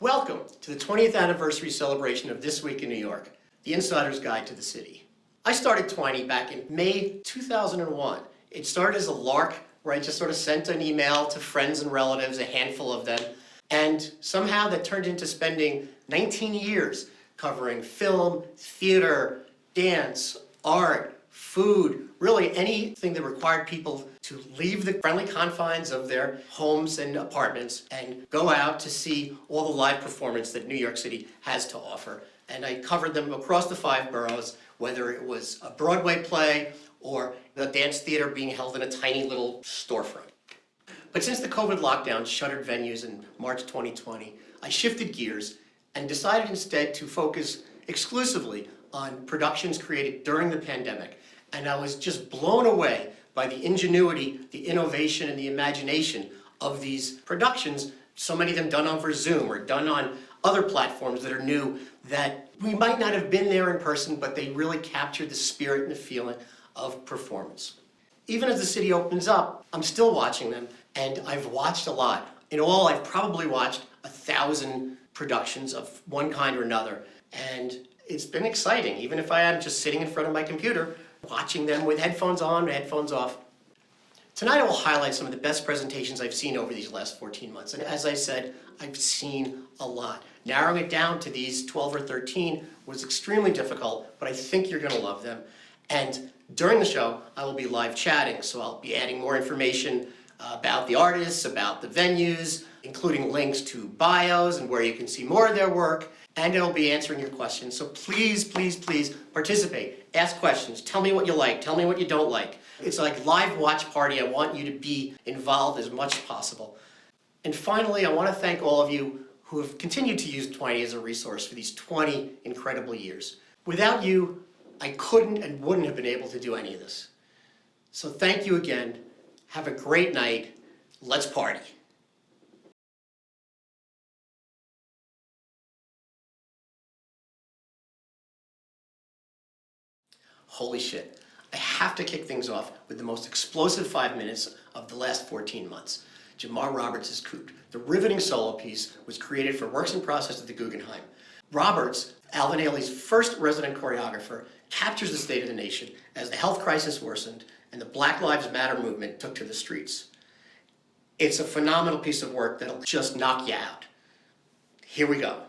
Welcome to the 20th anniversary celebration of This Week in New York, the Insider's Guide to the City. I started twi-ny back in May 2001. It started as a lark where I just sort of sent an email to friends and relatives, a handful of them, and somehow that turned into spending 19 years covering film, theater, dance, art, food, really anything that required people to leave the friendly confines of their homes and apartments and go out to see all the live performance that New York City has to offer. And I covered them across the 5 boroughs, whether it was a Broadway play or the dance theater being held in a tiny little storefront. But since the COVID lockdown shuttered venues in March 2020, I shifted gears and decided instead to focus exclusively on productions created during the pandemic. And I was just blown away by the ingenuity, the innovation, and the imagination of these productions, so many of them done over Zoom or done on other platforms that are new, that we might not have been there in person, but they really captured the spirit and the feeling of performance. Even as the city opens up, I'm still watching them, and I've watched a lot. In all, I've probably watched 1,000 productions of one kind or another, and it's been exciting, even if I am just sitting in front of my computer, watching them with headphones on, headphones off. Tonight I will highlight some of the best presentations I've seen over these last 14 months. And as I said, I've seen a lot. Narrowing it down to these 12 or 13 was extremely difficult, but I think you're gonna love them. And during the show, I will be live chatting, so I'll be adding more information about the artists, about the venues, including links to bios and where you can see more of their work, and I'll be answering your questions. So please, please, please participate. Ask questions. Tell me what you like. Tell me what you don't like. It's like live watch party. I want you to be involved as much as possible. And finally, I want to thank all of you who have continued to use twi-ny as a resource for these 20 incredible years. Without you, I couldn't and wouldn't have been able to do any of this. So thank you again. Have a great night. Let's party. Holy shit. I have to kick things off with the most explosive 5 minutes of the last 14 months. Jamar Roberts' Coot. The riveting solo piece was created for Works in Process at the Guggenheim. Roberts, Alvin Ailey's first resident choreographer, captures the state of the nation as the health crisis worsened and the Black Lives Matter movement took to the streets. It's a phenomenal piece of work that'll just knock you out. Here we go.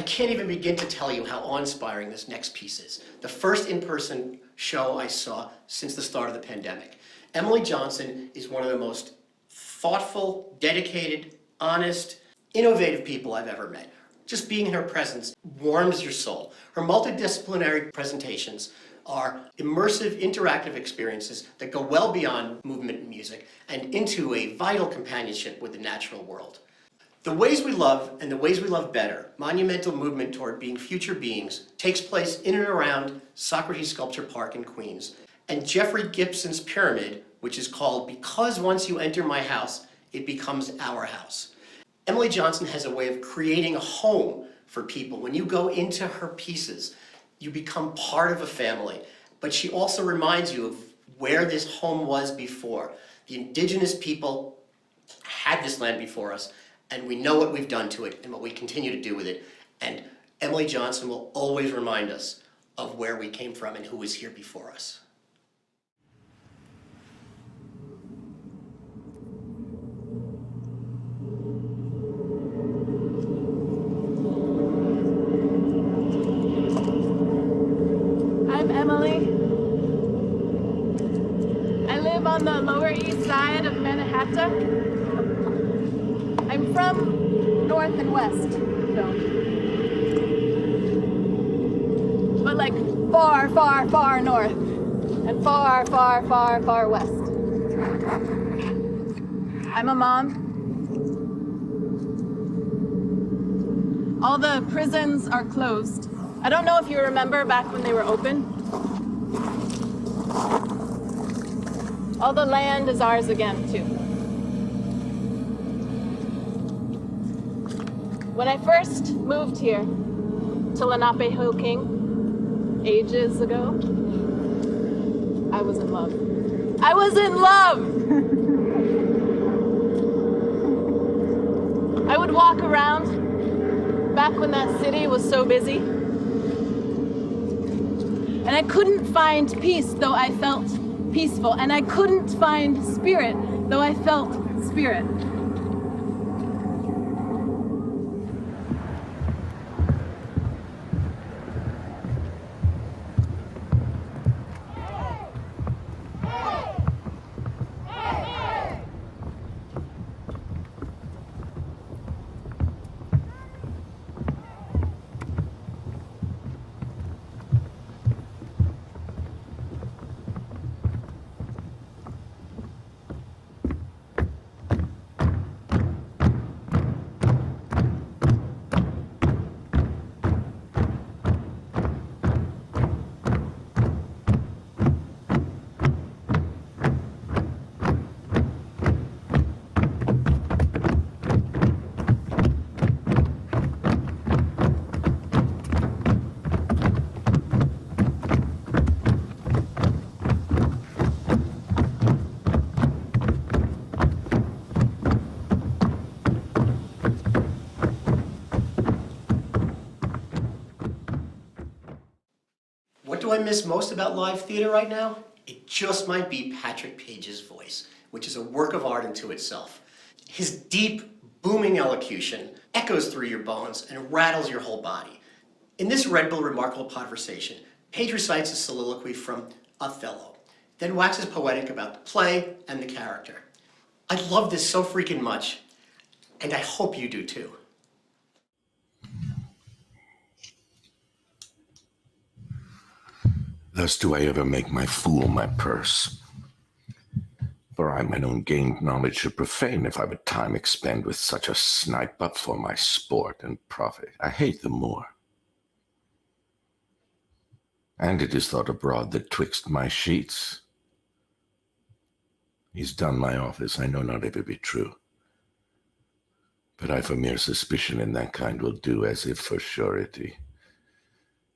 can't even begin to tell you how awe-inspiring this next piece is. The first in-person show I saw since the start of the pandemic. Emily Johnson is one of the most thoughtful, dedicated, honest, innovative people I've ever met. Just being in her presence warms your soul. Her multidisciplinary presentations are immersive, interactive experiences that go well beyond movement and music and into a vital companionship with the natural world. The Ways We Love and the Ways We Love Better, monumental movement toward being future beings, takes place in and around Socrates Sculpture Park in Queens. And Jeffrey Gibson's pyramid, which is called Because Once You Enter My House, It Becomes Our House. Emily Johnson has a way of creating a home for people. When you go into her pieces, you become part of a family. But she also reminds you of where this home was before. The indigenous people had this land before us, and we know what we've done to it and what we continue to do with it. And Emily Johnson will always remind us of where we came from and who was here before us. I'm Emily. I live on the Lower East Side of Manhattan. I'm from North and West, though. But like far, far, far north and far, far, far, far west. I'm a mom. All the prisons are closed. I don't know if you remember back when they were open. All the land is ours again, too. When I first moved here to Lenape-Ho-King ages ago, I was in love. I was in love! I would walk around back when that city was so busy, and I couldn't find peace, though I felt peaceful, and I couldn't find spirit, though I felt spirit. What do I miss most about live theater right now? It just might be Patrick Page's voice, which is a work of art unto itself. His deep, booming elocution echoes through your bones and rattles your whole body. In this Radwell remarkable conversation, Page recites a soliloquy from Othello, then waxes poetic about the play and the character. I love this so freaking much, and I hope you do too. Thus do I ever make my fool my purse. For I mine own gained knowledge should profane if I would time expend with such a snipe, but for my sport and profit I hate them more. And it is thought abroad that twixt my sheets he's done my office, I know not if it be true. But I for mere suspicion in that kind will do as if for surety.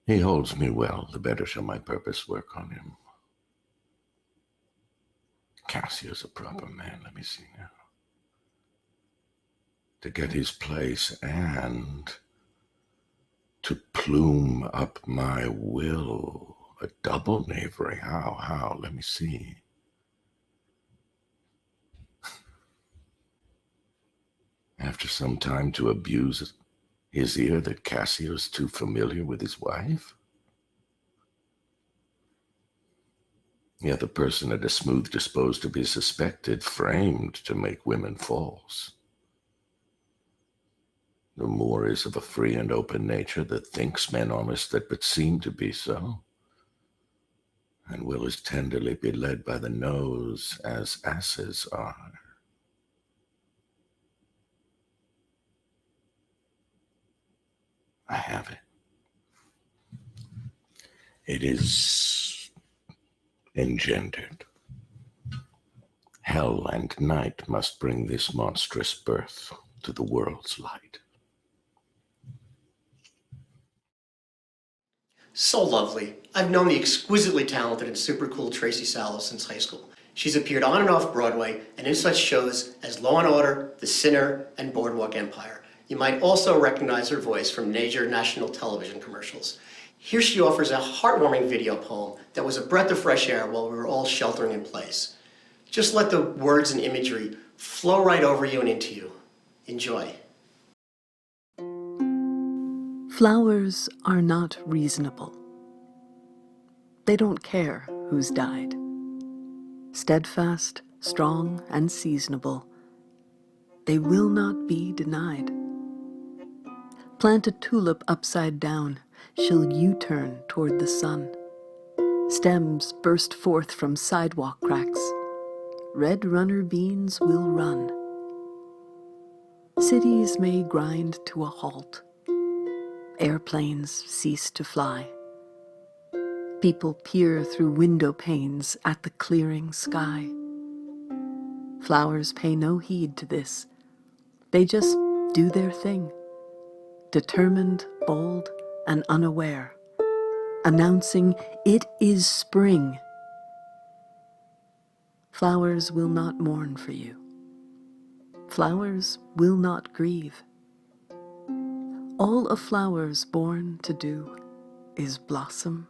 He holds me well, the better shall my purpose work on him. Cassio's a proper man, let me see now. To get his place and to plume up my will. A double knavery, how, let me see. After some time to abuse His ear that Cassio's too familiar with his wife? Yet the person at a smooth disposed to be suspected, framed to make women false. The Moor is of a free and open nature that thinks men honest that but seem to be so, and will as tenderly be led by the nose as asses are. I have it. It is engendered. Hell and night must bring this monstrous birth to the world's light. So lovely. I've known the exquisitely talented and super cool Tracy Sallows since high school. She's appeared on and off Broadway and in such shows as Law and Order, The Sinner, and Boardwalk Empire. You might also recognize her voice from major national television commercials. Here she offers a heartwarming video poem that was a breath of fresh air while we were all sheltering in place. Just let the words and imagery flow right over you and into you. Enjoy. Flowers are not reasonable. They don't care who's died. Steadfast, strong, and seasonable, they will not be denied. Plant a tulip upside down, she'll U-turn toward the sun. Stems burst forth from sidewalk cracks. Red runner beans will run. Cities may grind to a halt. Airplanes cease to fly. People peer through window panes at the clearing sky. Flowers pay no heed to this. They just do their thing, determined, bold, and unaware, announcing it is spring. Flowers will not mourn for you. Flowers will not grieve. All a flower's born to do is blossom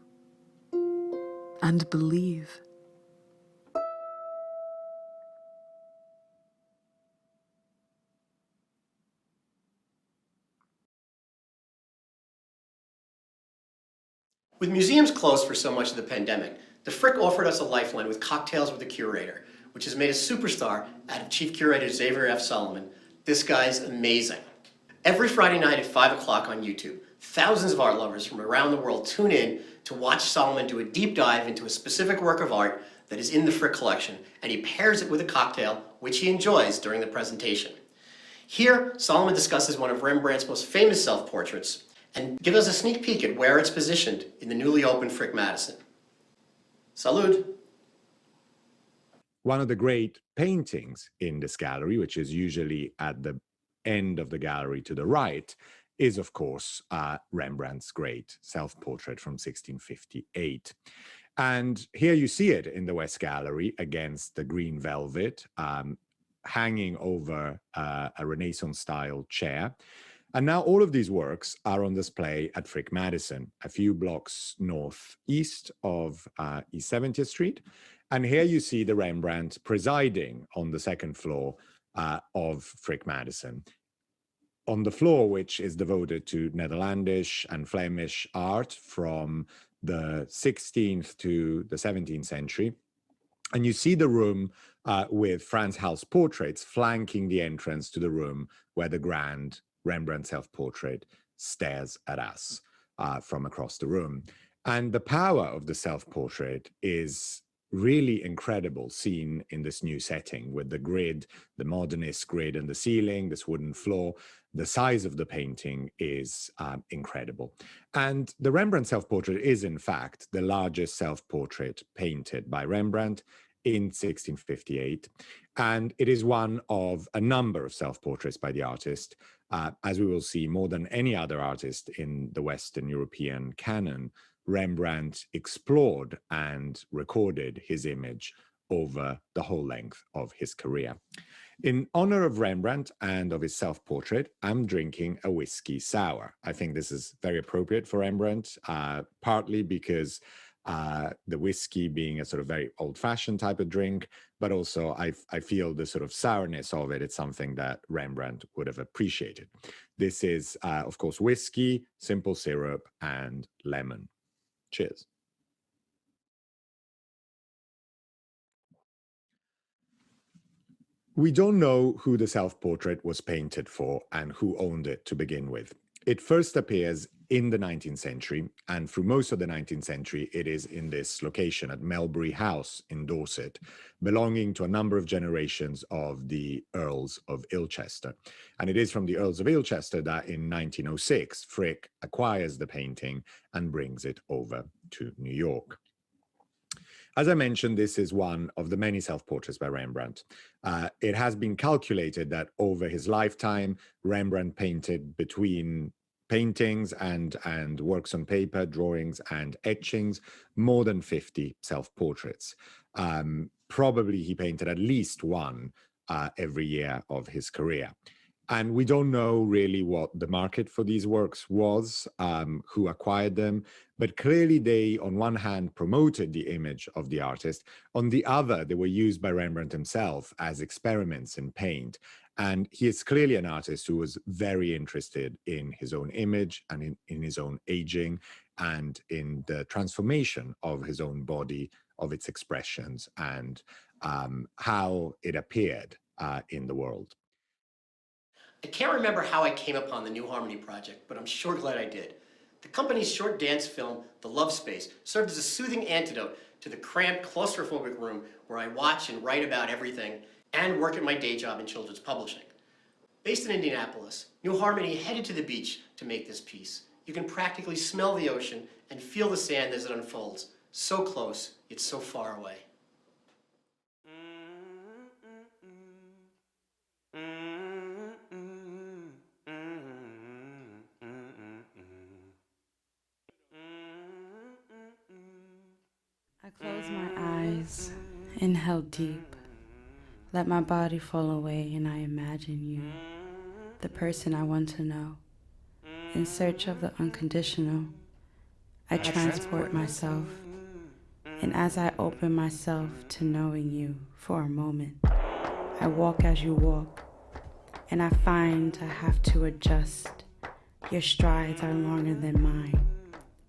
and believe. With museums closed for so much of the pandemic, the Frick offered us a lifeline with Cocktails with the Curator, which has made a superstar out of Chief Curator Xavier F. Solomon. This guy's amazing. Every Friday night at 5 o'clock on YouTube, thousands of art lovers from around the world tune in to watch Solomon do a deep dive into a specific work of art that is in the Frick collection, and he pairs it with a cocktail, which he enjoys during the presentation. Here, Solomon discusses one of Rembrandt's most famous self-portraits, and gives us a sneak peek at where it's positioned in the newly opened Frick Madison. Salud. One of the great paintings in this gallery, which is usually at the end of the gallery to the right, is of course Rembrandt's great self-portrait from 1658. And here you see it in the West Gallery against the green velvet, hanging over a Renaissance-style chair. And now all of these works are on display at Frick Madison, a few blocks northeast of East 70th Street. And here you see the Rembrandt presiding on the second floor of Frick Madison. On the floor, which is devoted to Netherlandish and Flemish art from the 16th to the 17th century. And you see the room with Frans Hals portraits flanking the entrance to the room where the grand Rembrandt self-portrait stares at us from across the room. And the power of the self-portrait is really incredible, seen in this new setting with the grid, the modernist grid in the ceiling, this wooden floor. The size of the painting is incredible. And the Rembrandt self-portrait is, in fact, the largest self-portrait painted by Rembrandt in 1658. And it is one of a number of self-portraits by the artist. As we will see, more than any other artist in the Western European canon, Rembrandt explored and recorded his image over the whole length of his career. In honor of Rembrandt and of his self-portrait, I'm drinking a whiskey sour. I think this is very appropriate for Rembrandt, partly because The whiskey being a sort of very old-fashioned type of drink, but also I feel the sort of sourness of it. It's something that Rembrandt would have appreciated. This is, of course, whiskey, simple syrup, and lemon. Cheers. We don't know who the self-portrait was painted for and who owned it to begin with. It first appears in the 19th century, and through most of the 19th century, it is in this location at Melbury House in Dorset, belonging to a number of generations of the Earls of Ilchester. And it is from the Earls of Ilchester that in 1906, Frick acquires the painting and brings it over to New York. As I mentioned, this is one of the many self-portraits by Rembrandt. It has been calculated that over his lifetime, Rembrandt painted between paintings and works on paper, drawings and etchings, more than 50 self-portraits. Probably he painted at least one every year of his career. And we don't know really what the market for these works was, who acquired them, but clearly they, on one hand, promoted the image of the artist. On the other, they were used by Rembrandt himself as experiments in paint. And he is clearly an artist who was very interested in his own image and in his own aging and in the transformation of his own body, of its expressions, and how it appeared in the world. I can't remember how I came upon the New Harmony project, but I'm sure glad I did. The company's short dance film, The Love Space, served as a soothing antidote to the cramped, claustrophobic room where I watch and write about everything and work at my day job in children's publishing. Based in Indianapolis, New Harmony headed to the beach to make this piece. You can practically smell the ocean and feel the sand as it unfolds. So close, yet so far away. I close my eyes, inhale deep, let my body fall away, and I imagine you, the person I want to know. In search of the unconditional, I transport myself, and as I open myself to knowing you for a moment, I walk as you walk, and I find I have to adjust. Your strides are longer than mine,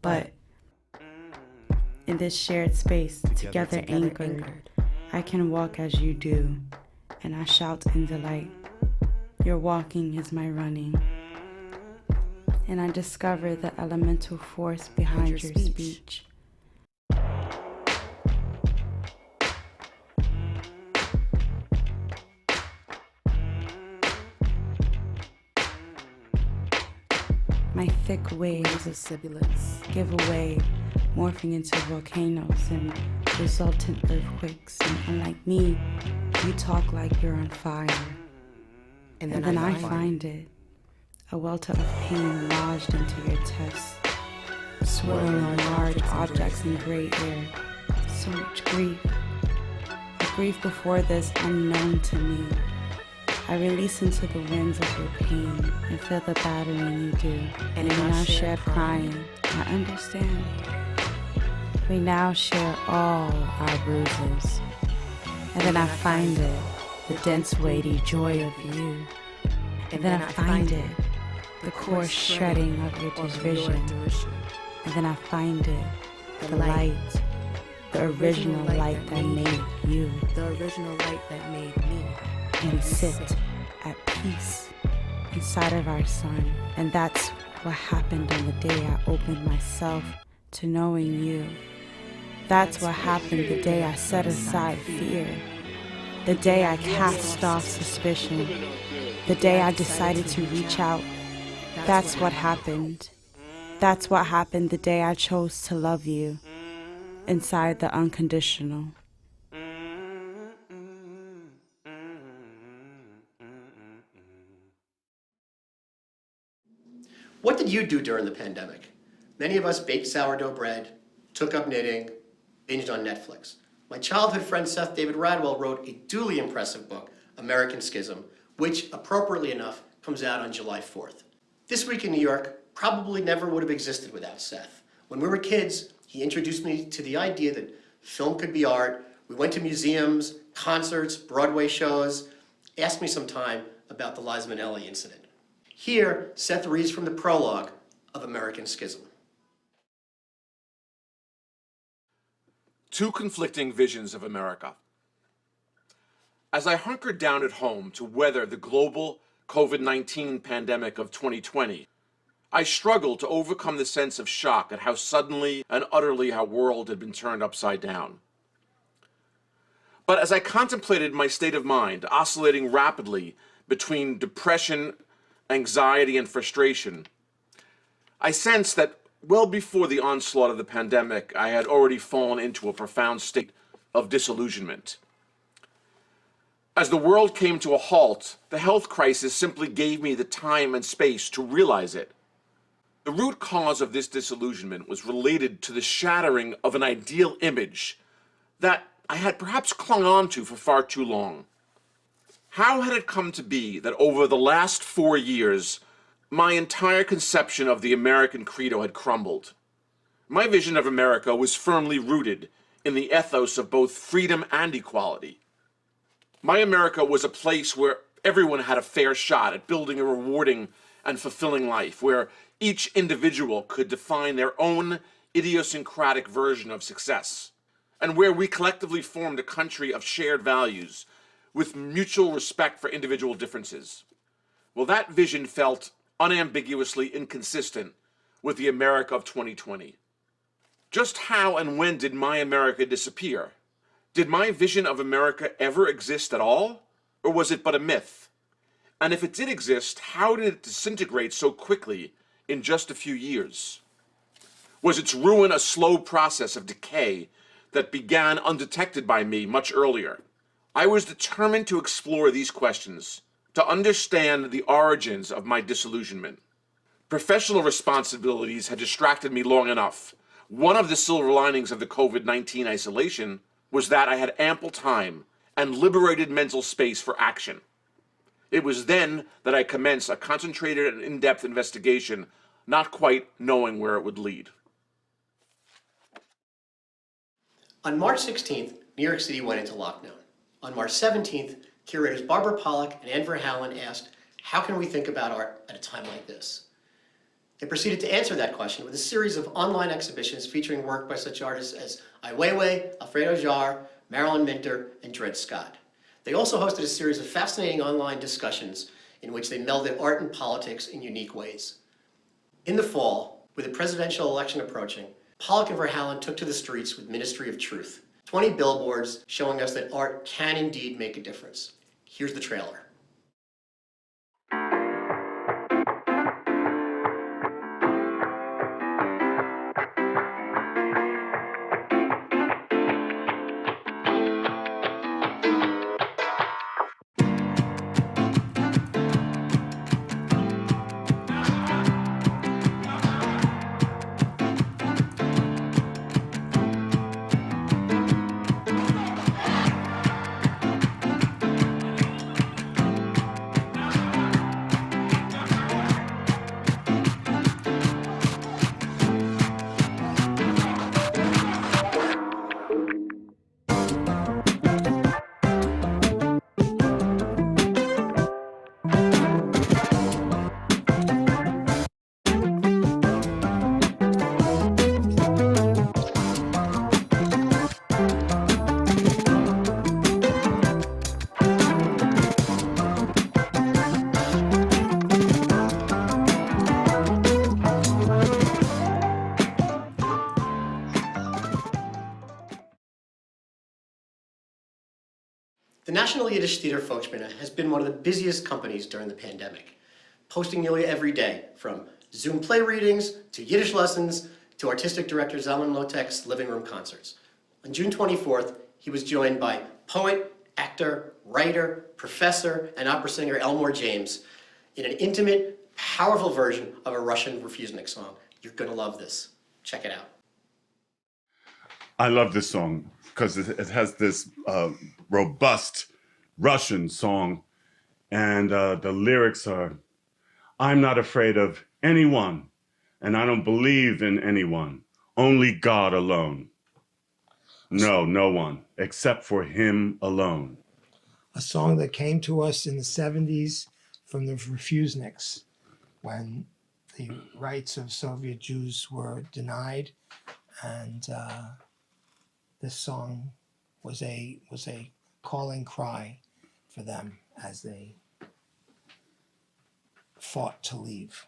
but in this shared space, together anchored, I can walk as you do, and I shout in delight. Your walking is my running, and I discover the elemental force behind your speech. My thick waves of sibilance give away, morphing into volcanoes and resultant earthquakes. And unlike me, you talk like you're on fire. And then I find it, a welter of pain lodged into your chest, swirling large objects in gray air. So much grief, a grief before this unknown to me. I release into the winds of your pain and feel the battering you do. And we now share crying. I understand. We now share all our bruises. And then I find it, the dense weighty joy of you. And then I find it, the coarse shredding of your division. And then I find it, the light, the original light that made you. The original light that made me. And we sit at peace inside of our sun. And that's what happened on the day I opened myself to knowing you. That's what happened the day I set aside fear. The day I cast off suspicion. The day I decided to reach out. That's what happened. That's what happened the day I chose to love you inside the unconditional. What did you do during the pandemic? Many of us baked sourdough bread, took up knitting, binged on Netflix. My childhood friend Seth David Radwell wrote a duly impressive book, American Schism, which, appropriately enough, comes out on July 4th. This Week in New York probably never would have existed without Seth. When we were kids, He introduced me to the idea that film could be art. We went to museums, concerts, Broadway shows, asked me some time about the Liza Minnelli incident. Here, Seth reads from the prologue of American Schism. Two conflicting visions of America. As I hunkered down at home to weather the global COVID-19 pandemic of 2020, I struggled to overcome the sense of shock at how suddenly and utterly our world had been turned upside down. But as I contemplated my state of mind, oscillating rapidly between depression, anxiety, and frustration, I sensed that well before the onslaught of the pandemic, I had already fallen into a profound state of disillusionment. As the world came to a halt, the health crisis simply gave me the time and space to realize it. The root cause of this disillusionment was related to the shattering of an ideal image that I had perhaps clung on to for far too long. How had it come to be that over the last 4 years, my entire conception of the American credo had crumbled? My vision of America was firmly rooted in the ethos of both freedom and equality. My America was a place where everyone had a fair shot at building a rewarding and fulfilling life, where each individual could define their own idiosyncratic version of success, and where we collectively formed a country of shared values with mutual respect for individual differences. Well, that vision felt unambiguously inconsistent with the America of 2020. Just how and when did my America disappear? Did my vision of America ever exist at all? Or was it but a myth? And if it did exist, how did it disintegrate so quickly in just a few years? Was its ruin a slow process of decay that began undetected by me much earlier? I was determined to explore these questions, to understand the origins of my disillusionment. Professional responsibilities had distracted me long enough. One of the silver linings of the COVID-19 isolation was that I had ample time and liberated mental space for action. It was then that I commenced a concentrated and in-depth investigation, not quite knowing where it would lead. On March 16th, New York City went into lockdown. On March 17th, curators Barbara Pollack and Anne Verhalen asked, how can we think about art at a time like this? They proceeded to answer that question with a series of online exhibitions featuring work by such artists as Ai Weiwei, Alfredo Jarre, Marilyn Minter, and Dred Scott. They also hosted a series of fascinating online discussions in which they melded art and politics in unique ways. In the fall, with the presidential election approaching, Pollack and Verhalen took to the streets with Ministry of Truth, 20 billboards showing us that art can indeed make a difference. Here's the trailer. The National Yiddish Theater Folksbiene has been one of the busiest companies during the pandemic, posting nearly every day, from Zoom play readings to Yiddish lessons to artistic director Zalman Lotek's living room concerts. On June 24th, he was joined by poet, actor, writer, professor, and opera singer Elmore James in an intimate, powerful version of a Russian Refusnik song. You're gonna love this. Check it out. I love this song because it has this robust Russian song, and the lyrics are, I'm not afraid of anyone, and I don't believe in anyone. Only God alone. No, no one, except for him alone. A song that came to us in the 70s from the Refuseniks, when the rights of Soviet Jews were denied, and this song was a calling cry for them as they fought to leave.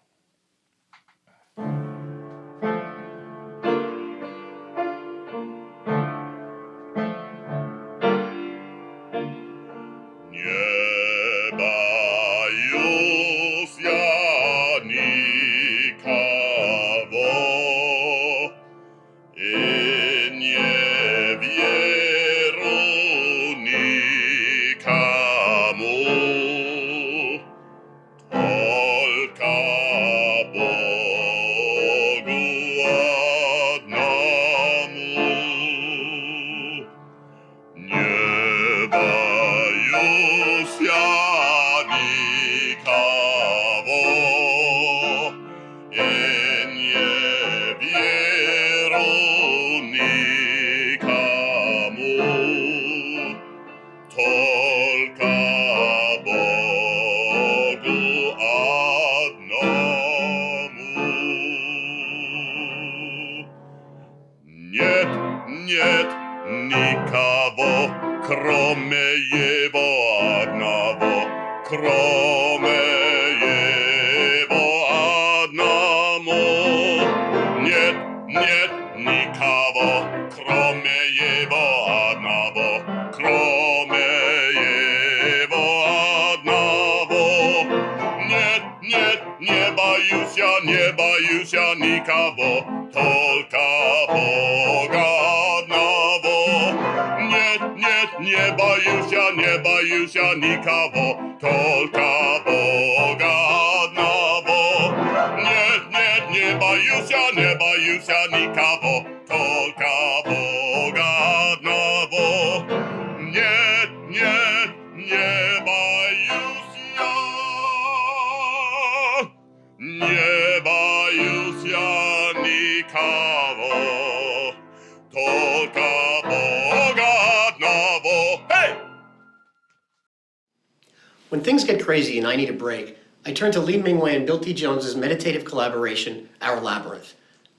When things get crazy and I need a break, I turn to Lee Mingwei and Bill T. Jones's meditative collaboration, Our Labyrinth.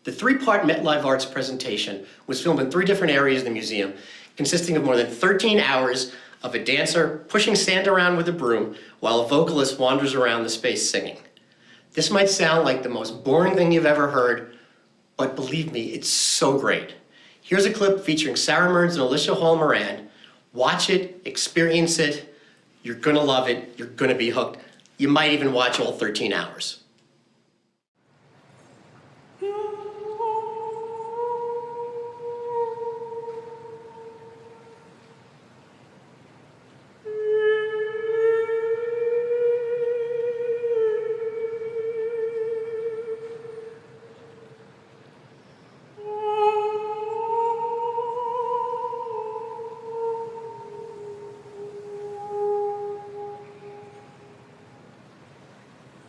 The three-part MetLiveArts presentation was filmed in 3 different areas of the museum, consisting of more than 13 hours of a dancer pushing sand around with a broom while a vocalist wanders around the space singing. This might sound like the most boring thing you've ever heard, but believe me, it's so great. Here's a clip featuring Sarah Murns and Alicia Moran. Watch it, experience it. You're gonna love it. You're gonna be hooked. You might even watch all 13 hours.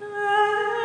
Ah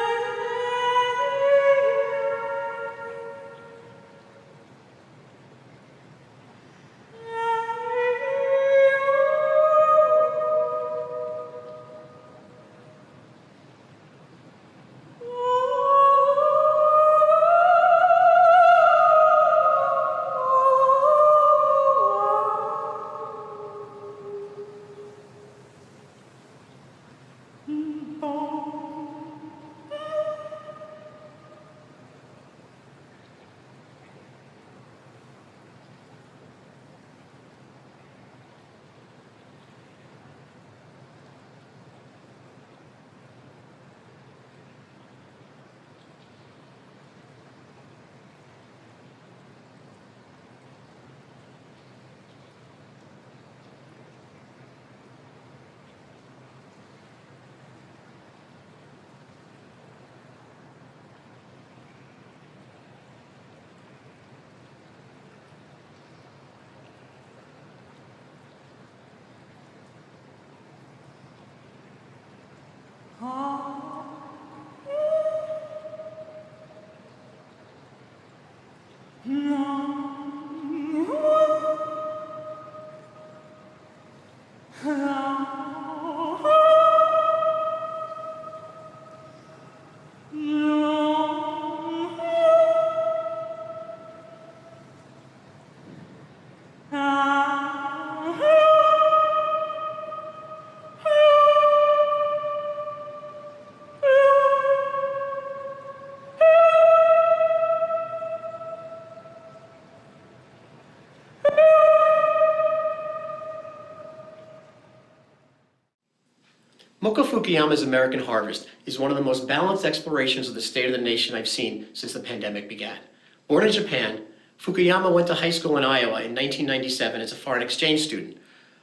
Moko Fukuyama's American Harvest is one of the most balanced explorations of the state of the nation I've seen since the pandemic began. Born in Japan, Fukuyama went to high school in Iowa in 1997 as a foreign exchange student.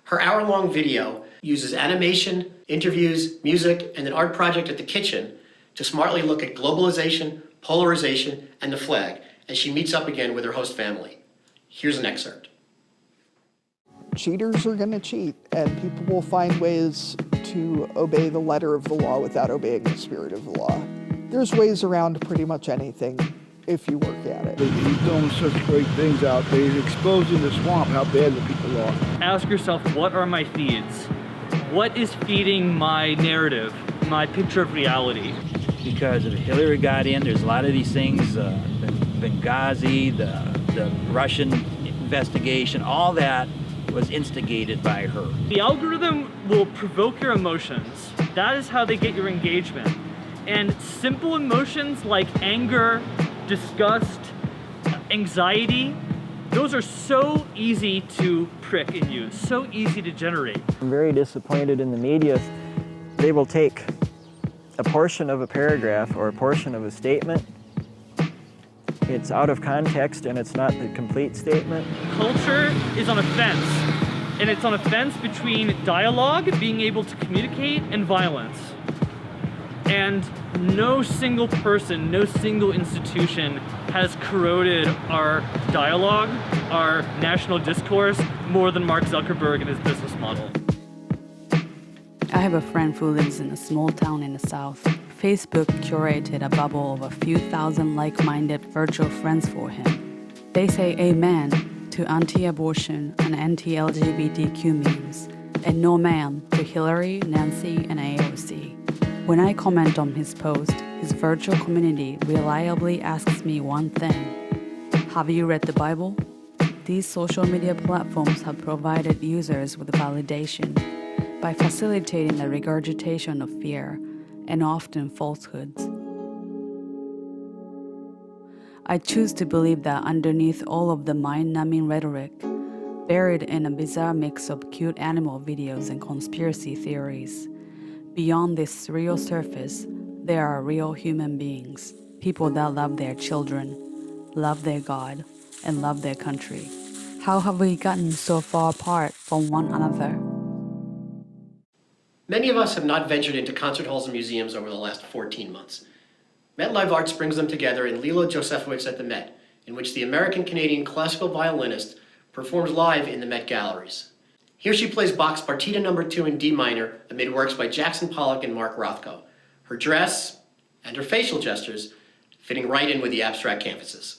Her hour-long video uses animation, interviews, music, and an art project at the kitchen to smartly look at globalization, polarization, and the flag as she meets up again with her host family. Here's an excerpt. Cheaters are going to cheat, and people will find ways to obey the letter of the law without obeying the spirit of the law. There's ways around pretty much anything if you work at it. He's doing such great things out there. He's exposing the swamp, how bad the people are. Ask yourself, what are my feeds? What is feeding my narrative, my picture of reality? Because if Hillary got in, there's a lot of these things, Benghazi, the Russian investigation, all that was instigated by her. The algorithm will provoke your emotions. That is how they get your engagement. And simple emotions like anger, disgust, anxiety, those are so easy to prick and use, so easy to generate. I'm very disappointed in the media. They will take a portion of a paragraph or a portion of a statement. It's out of context and it's not the complete statement. Culture is on a fence, and it's on a fence between dialogue, being able to communicate, and violence. And no single person, no single institution has corroded our dialogue, our national discourse, more than Mark Zuckerberg and his business model. I have a friend who lives in a small town in the South. Facebook curated a bubble of a few thousand like-minded virtual friends for him. They say amen to anti-abortion and anti-LGBTQ memes, and no man to Hillary, Nancy, and AOC. When I comment on his post, his virtual community reliably asks me one thing: have you read the Bible? These social media platforms have provided users with validation by facilitating the regurgitation of fear and often falsehoods. I choose to believe that underneath all of the mind-numbing rhetoric, buried in a bizarre mix of cute animal videos and conspiracy theories, beyond this surreal surface, there are real human beings, people that love their children, love their God, and love their country. How have we gotten so far apart from one another? Many of us have not ventured into concert halls and museums over the last 14 months. MetLiveArts brings them together in Lilo Josefowitz at the Met, in which the American-Canadian classical violinist performs live in the Met Galleries. Here she plays Bach's Partita No. 2 in D minor amid works by Jackson Pollock and Mark Rothko. Her dress and her facial gestures fitting right in with the abstract canvases.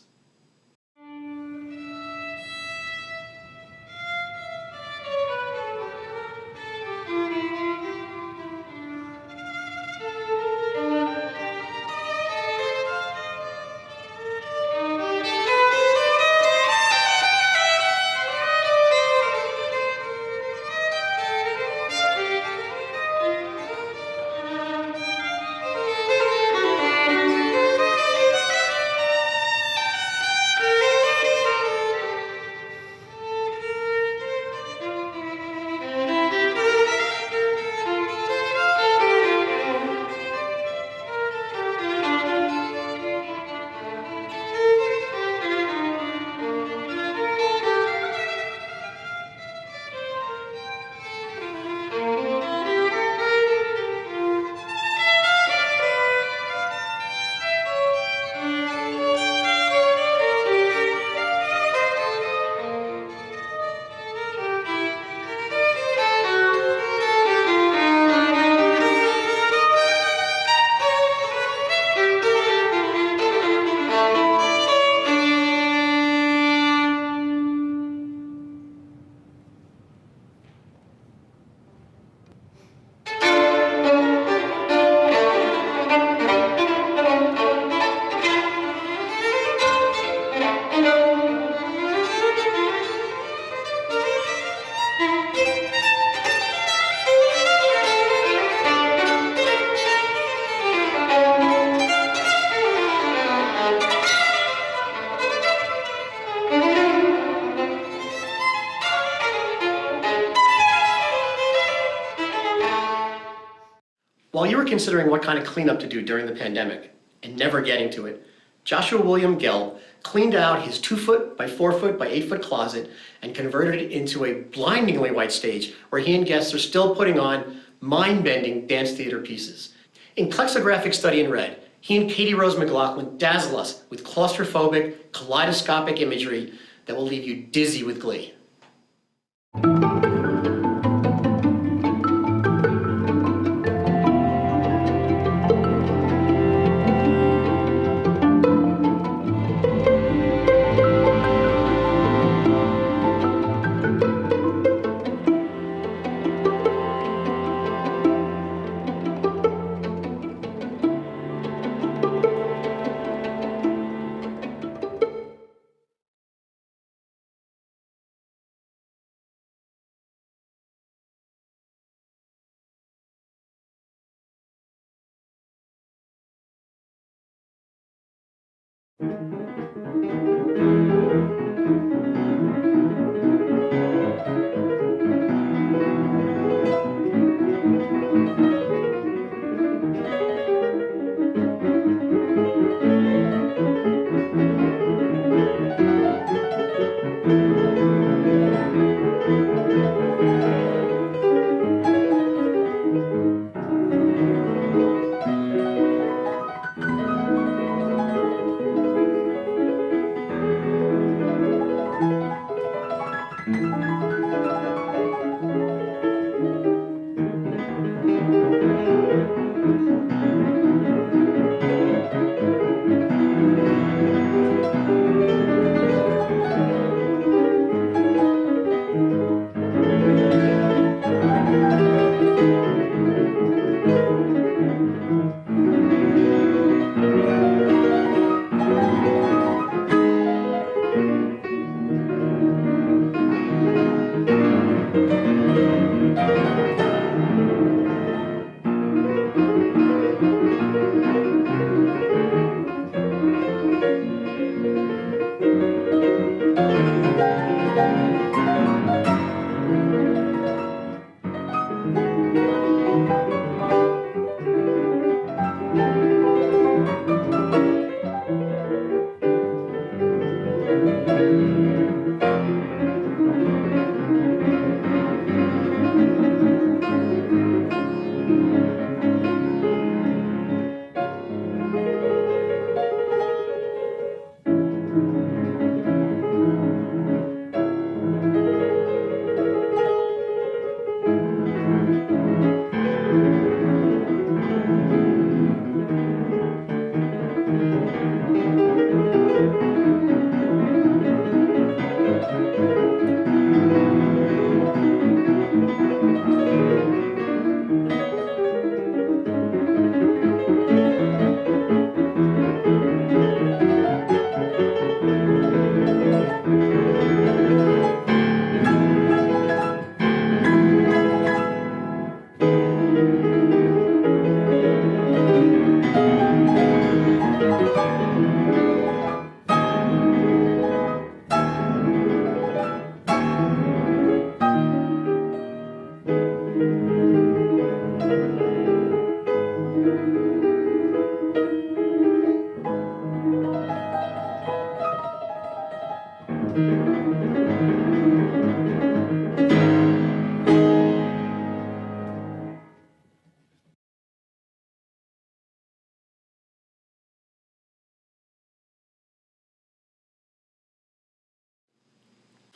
While you were considering what kind of cleanup to do during the pandemic and never getting to it, Joshua William Gelb cleaned out his 2-foot by 4-foot by 8-foot closet and converted it into a blindingly white stage where he and guests are still putting on mind-bending dance theater pieces. In Plexographic Study in Red, he and Katie Rose McLaughlin dazzle us with claustrophobic, kaleidoscopic imagery that will leave you dizzy with glee.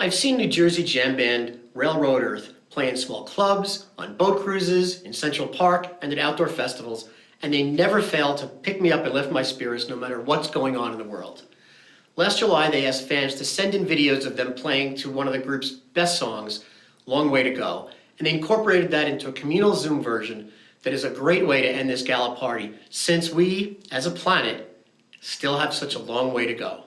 I've seen New Jersey jam band Railroad Earth play in small clubs, on boat cruises, in Central Park, and at outdoor festivals, and they never fail to pick me up and lift my spirits no matter what's going on in the world. Last July, they asked fans to send in videos of them playing to one of the group's best songs, Long Way to Go, and they incorporated that into a communal Zoom version that is a great way to end this gala party, since we, as a planet, still have such a long way to go.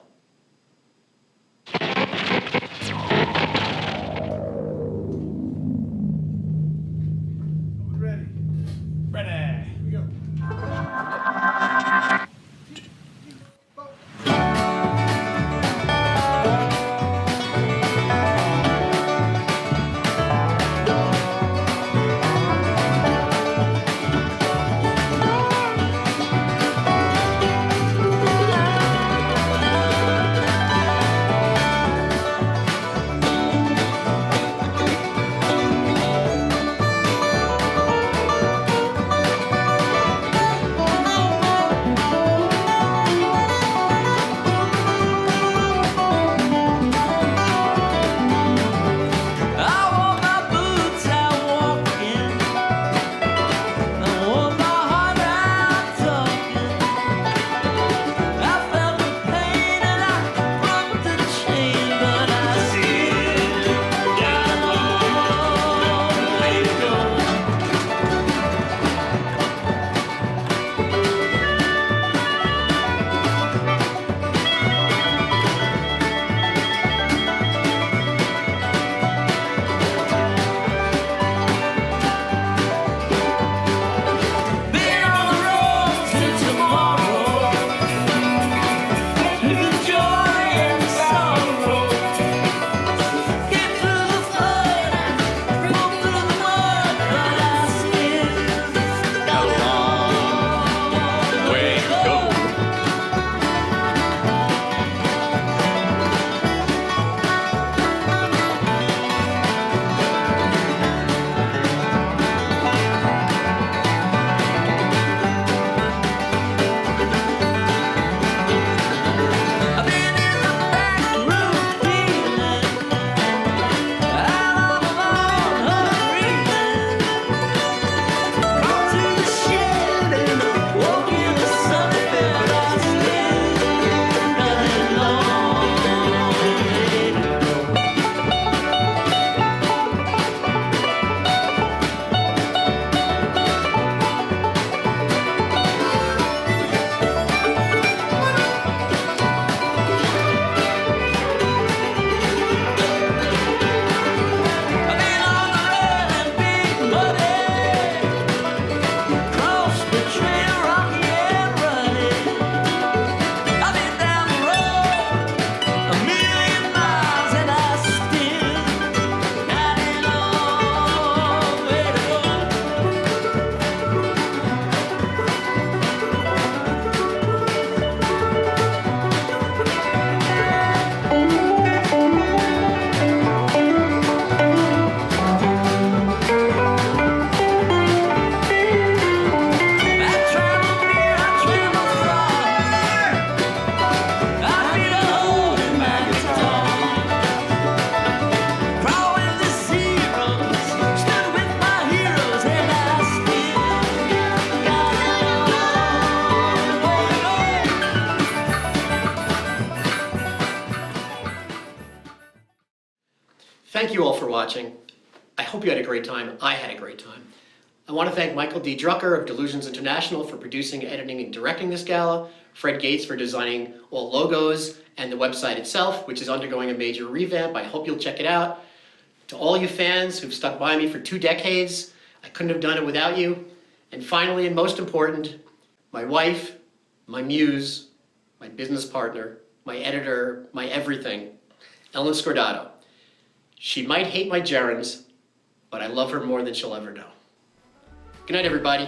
Thank you all for watching. I hope you had a great time. I had a great time. I want to thank Michael D. Drucker of Delusions International for producing, editing, and directing this gala, Fred Gates for designing all logos and the website itself, which is undergoing a major revamp. I hope you'll check it out. To all you fans who've stuck by me for 2 decades, I couldn't have done it without you. And finally, and most important, my wife, my muse, my business partner, my editor, my everything, Ellen Scordato. She might hate my gerunds, but I love her more than she'll ever know. Good night, everybody.